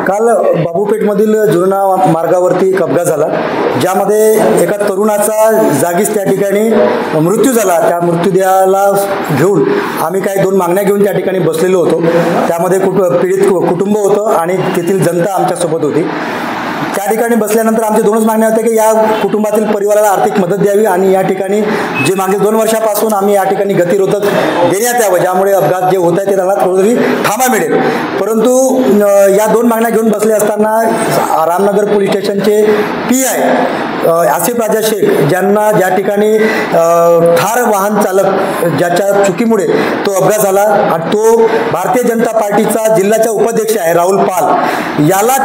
काल बाबूपेठमधील जुना मार्गावरती एक अपघात झाला, ज्यामध्ये एका तरुणाचा जागीच त्या ठिकाणी मृत्यू झाला। त्या मृत्यूदेहाला घेऊन आम्ही काही दोन मागण्या घेऊन त्या ठिकाणी बसलेलो होतो। त्यामध्ये पीडित कुटुंब होतं आणि तेथील जनता आमच्यासोबत होती। त्या ठिकाणी बसल्यानंतर आमचे दोनच मागण्या होत्या की या कुटुंबातील परिवाराला आर्थिक मदत द्यावी आणि या ठिकाणी जे मागील 2 वर्षापासून आम्ही या ठिकाणी गतिरोधक देण्यात यावं, ज्यामुळे अपघात जे होत आहे ते त्यांना थोडंतरी थांबा मिळेल। परंतु या 2 मागण्या घेऊन बसले असताना रामनगर पोलीस स्टेशनचे PI आसिफ राजा शेख, ज्यांना ज्या ठिकाणी थार वाहन चालक ज्याच्या चुकीमुळे तो अपघात झाला आणि तो भारतीय जनता पार्टीचा जिल्ह्याचा उपाध्यक्ष आहे राहुल पाल, याला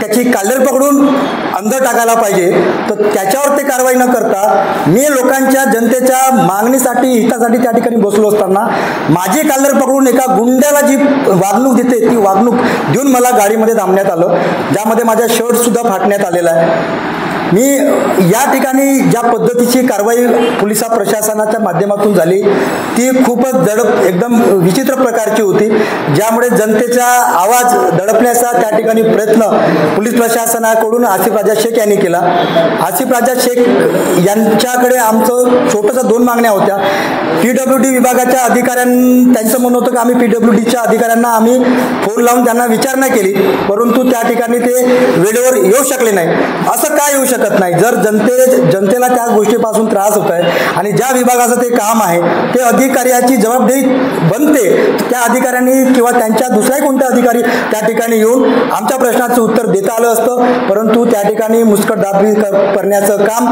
त्याची कॉलर पकडून अंदर टाकायला पाहिजे। तर त्याच्यावर ते कारवाई न करता मी लोकांच्या जनतेच्या मागणीसाठी हितासाठी त्या ठिकाणी बसलो असताना माझी कॉलर पकडून एका गुंड्याला जी वागणूक देते ती वागणूक देऊन मला गाडीमध्ये थांबण्यात आलं, ज्यामध्ये माझा शर्ट सुद्धा फाटण्यात आलेला आहे। मी या ठिकाणी ज्या पद्धतीची कारवाई पोलीस प्रशासनाच्या माध्यमातून झाली ती खूपच एकदम विचित्र प्रकारची होती, ज्यामुळे जनतेचा आवाज दडपण्याचा त्या ठिकाणी प्रयत्न पोलीस प्रशासनाकडून आसिफ राजा शेख यांनी केला। आसिफ राजा शेख यांच्याकडे आमचं छोटंसं 2 मागण्या होत्या। PWD विभागाच्या त्यांचं म्हणणं होतं की आम्ही PWDच्या अधिकाऱ्यांना आम्ही फोन लावून त्यांना विचारणा केली, परंतु त्या ठिकाणी ते वेळेवर येऊ शकले नाही। असं काय येऊ शकत नाही? जर जनतेला त्या गोष्टीपासून त्रास होत आहे आणि ज्या विभागाचं ते काम आहे ते अधिकाऱ्याची जबाबदारी बनते, त्या अधिकाऱ्यांनी किंवा त्यांच्या दुसऱ्या कोणत्या अधिकारी त्या ठिकाणी येऊन आमच्या प्रश्नाचं उत्तर देता आलं असतं, परंतु त्या ठिकाणी मुस्कटदाबी करण्याचं काम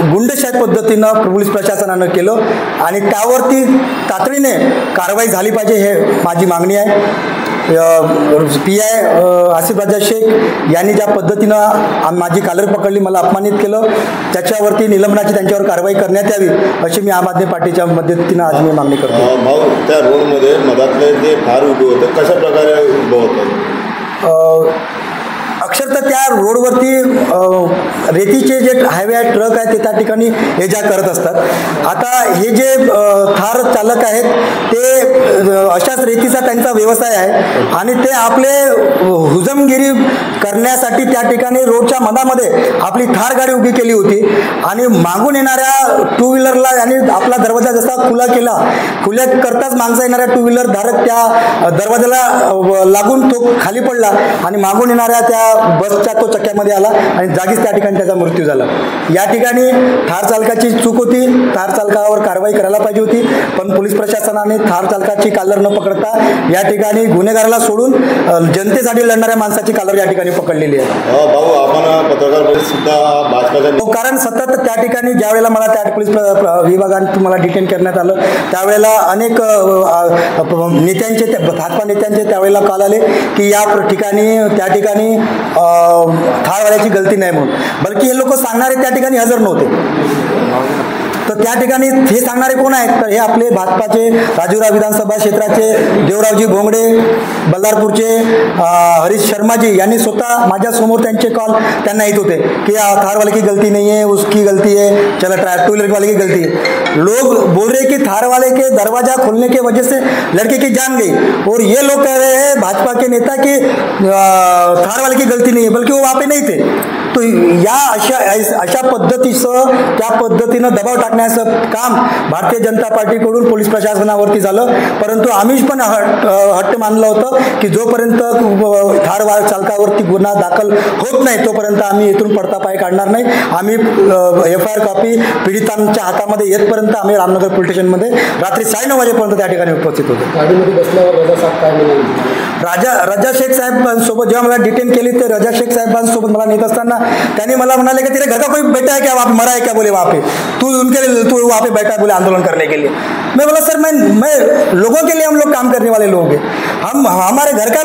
गुंडशाही पद्धतीनं पोलीस प्रशासनानं केलं आणि त्यावरती तातडीने कारवाई झाली पाहिजे, हे माझी मागणी आहे। PI आसिफ राजा शेख यांनी ज्या पद्धतीनं माझी कॉलर पकडली, मला अपमानित केलं, त्याच्यावरती निलंबनाची त्यांच्यावर कारवाई करण्यात यावी अशी मी आम आदमी पार्टीच्या मदतीनं आज मी मागणी करतो। भाऊ, त्या रोडमध्ये मधातले जे फार उभे होते कशा प्रकारे उभं होतं? अक्षरशः त्या रोडवरती रेतीचे जे हायवे आहे, ट्रक आहे, ते त्या ठिकाणी ये जा करत असतात। आता हे जे थार चालक आहेत ते अशाच रेतीचा त्यांचा व्यवसाय आहे आणि ते आपले हुजमगिरी करण्यासाठी त्या ठिकाणी रोडच्या मधामध्ये आपली थार गाडी उभी केली होती आणि मागून येणाऱ्या 2 व्हीलरला आणि आपला दरवाजा जसा खुल्या करताच मागचा येणाऱ्या 2 व्हीलर धारक त्या दरवाजाला लागून तो खाली पडला आणि मागून येणाऱ्या त्या बसच्या तो चक्क्यामध्ये आला आणि जागीच त्या ठिकाणी त्याचा मृत्यू झाला। या ठिकाणी थार चालकाची चूक होती, थार चालकावर कारवाई करायला पाहिजे होती, पण पोलीस प्रशासनाने थार चालकाची कॉलर न पकडता या ठिकाणी गुन्हेगाराला सोडून जनतेसाठी लढणाऱ्या माणसाची कॉलर या ठिकाणी पकडलेली आहे। भाऊ, आपण पत्रकार सुद्धा भाजपाच्या कारण सतत त्या ठिकाणी ज्यावेळेला मला त्या पोलीस विभागाने मला डिटेन करण्यात आलं त्यावेळेला अनेक नेत्यांचे भाजपा नेत्यांचे त्यावेळेला कॉल आले की या ठिकाणी त्या ठिकाणी थारवाल्याची गलती नाही म्हणून, बल्कि हे लोक सांगणारे त्या ठिकाणी हजर नव्हते। तर त्या ठिकाणी हे सांगणारे कोण आहेत? तर हे आपले भाजपाचे राजुरा विधानसभा क्षेत्राचे देवरावजी भोंगडे, बल्लारपूरचे हरीश शर्माजी यांनी स्वतः माझ्या समोर त्यांचे कॉल त्यांना येत होते कि थार वाले की गलती नहीं है, उसकी गलती है, चला 2 व्हीलर वाले की गलती है। लोग बोल रहे कि थार वाले के दरवाजा खोलने की वजह से लड़के की जान गई और ये लोग कह रहे हैं भाजपा के नेता कि थार वाले की गलती नहीं है, बल्कि वो वहाँ पे नहीं थे। तो या अशा पद्धतीचं त्या पद्धतीनं दबाव टाकण्याचं काम भारतीय जनता पार्टीकडून पोलीस प्रशासनावरती झालं, परंतु आम्हीच पण हट्ट मानलं होतं की जोपर्यंत थार चालकावरती गुन्हा दाखल होत नाही तोपर्यंत आम्ही इथून पडता पाय काढणार नाही। आम्ही FIR कॉपी पीडितांच्या हातामध्ये येतपर्यंत आम्ही रामनगर पोलीस स्टेशनमध्ये रात्री 9:30 वाजेपर्यंत त्या ठिकाणी उपस्थित होतो। गाडीमध्ये बसल्यावर रजा शेख साहेबांसोबत जेव्हा मला डिटेन केली ते रजा शेख साहेबांसोबत मला नेत असताना त्यांनी मला म्हणाले कि तेरे घर का कोई बेटा है क्या, वहाँ पे मरा है क्या, बोले वहाँ पे तू वहाँ पे बैठा है बोले आंदोलन करने के लिए। मैं बोला सर मैं लोगों के लिए हम लोग काम करने वाले लोग हैं, हम हमारे घर का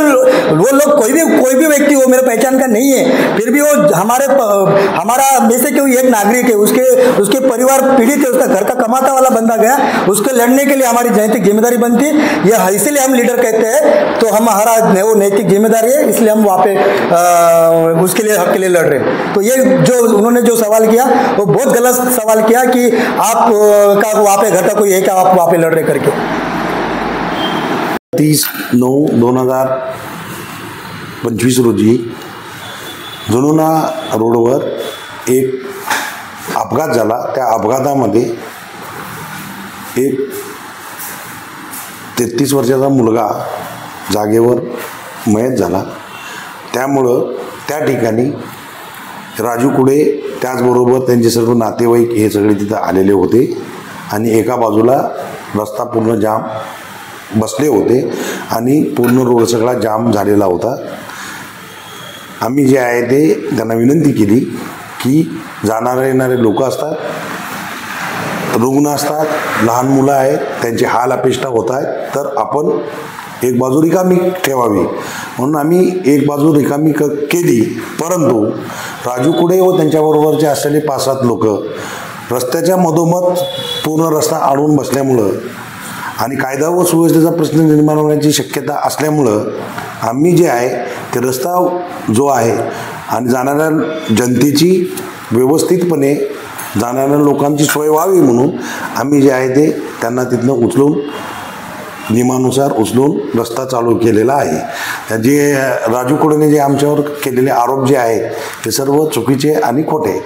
वो लोग कोई भी व्यक्ति हो मेरे पहचान का नहीं है, फिर भी वो हमारा में से कोई एक नागरिक है, उसके परिवार पीड़ित है, उसका घर का कमाता वाला बंदा गया, उसको लड़ने के लिए हमारी नैतिक जिम्मेदारी बनती है। इसीलिए हम लीडर कहते हैं, तो हमारा वो नैतिक जिम्मेदारी है, इसलिए हम वहाँ पे उसके लिए हक के लिए लड़ रहे हैं। तो ये जो उन्होंने जो सवाल किया वो बहुत गलत सवाल किया कि आप का वहाँ पे घर का कोई है क्या, आप वहाँ पे लड़ रहे करके। 30/9/2000 25 रोजी जुनोना रोडवर एक अपघात झाला. त्या अपघातामध्ये एक 33 वर्षाचा मुलगा जागेवर मयत झाला. त्यामुळं त्या ठिकाणी राजू कुडे त्याचबरोबर त्यांचे सर्व नातेवाईक हे सगळे तिथं आलेले होते आणि एका बाजूला रस्ता पूर्ण जाम बसले होते आणि पूर्ण रोड सगळा जाम झालेला होता. आम्ही जे आहे ते त्यांना विनंती केली की जाणारे येणारे लोक असतात, रुग्ण असतात, लहान मुलं आहेत, त्यांचे हाल अपेष्टा होत आहेत, तर आपण एक बाजू रिकामी ठेवावी म्हणून आम्ही एक बाजू रिकामी केली. परंतु राजू कुडे व त्यांच्याबरोबरचे असलेले 5-7 लोक रस्त्याच्या मधोमध पूर्ण रस्ता अडवून बसल्यामुळं आणि कायदा व सुव्यवस्थेचा प्रश्न निर्माण होण्याची शक्यता असल्यामुळं आम्ही जे आहे ते रस्ता जो आहे आणि जाणाऱ्या जनतेची व्यवस्थितपणे जाणाऱ्या लोकांची सोय व्हावी म्हणून आम्ही जे आहे ते त्यांना तिथनं उचलून नियमानुसार उचलून रस्ता चालू केलेला आहे. जे राजू कुडेने जे आमच्यावर केलेले आरोप जे आहेत ते सर्व चुकीचे आणि खोटे.